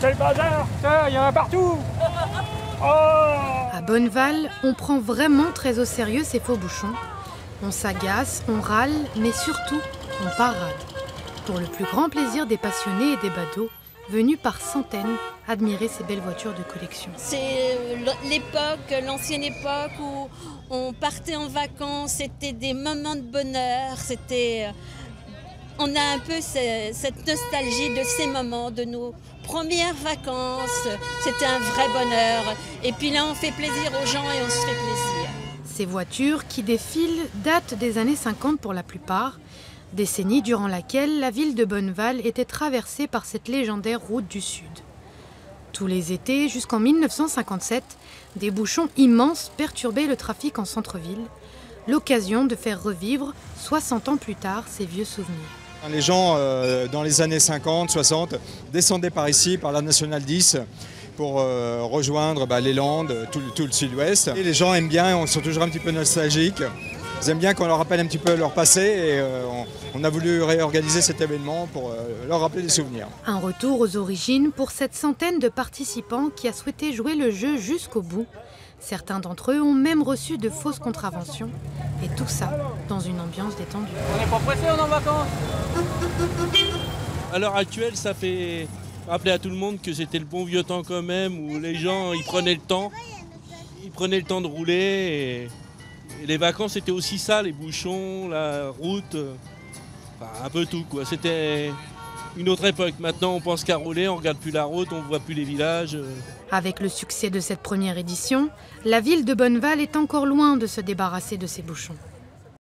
Quel bazar! Il y en a partout! Oh! À Bonneval, on prend vraiment très au sérieux ces faux bouchons. On s'agace, on râle, mais surtout, on parade. Pour le plus grand plaisir des passionnés et des badauds, venus par centaines admirer ces belles voitures de collection. C'est l'ancienne époque où on partait en vacances, c'était des moments de bonheur, on a un peu cette nostalgie de ces moments, de nos premières vacances, c'était un vrai bonheur. Et puis là, on fait plaisir aux gens et on se fait plaisir. Ces voitures qui défilent datent des années 50 pour la plupart, décennie durant laquelle la ville de Bonneval était traversée par cette légendaire route du Sud. Tous les étés, jusqu'en 1957, des bouchons immenses perturbaient le trafic en centre-ville, l'occasion de faire revivre, 60 ans plus tard, ces vieux souvenirs. Les gens, dans les années 50, 60, descendaient par ici, par la Nationale 10, pour rejoindre les Landes, tout le sud-ouest. Et les gens aiment bien, on sont toujours un petit peu nostalgiques. Ils aiment bien qu'on leur rappelle un petit peu leur passé et on a voulu réorganiser cet événement pour leur rappeler des souvenirs. Un retour aux origines pour cette centaine de participants qui a souhaité jouer le jeu jusqu'au bout. Certains d'entre eux ont même reçu de fausses contraventions. Et tout ça dans une ambiance détendue. On n'est pas pressé, on est en vacances. À l'heure actuelle, ça fait rappeler à tout le monde que c'était le bon vieux temps quand même, où les gens ils prenaient le temps. Ils prenaient le temps de rouler et les vacances c'était aussi ça, les bouchons, la route, un peu tout quoi. C'était une autre époque. Maintenant on pense qu'à rouler, on regarde plus la route, on voit plus les villages. Avec le succès de cette première édition, la ville de Bonneval est encore loin de se débarrasser de ses bouchons.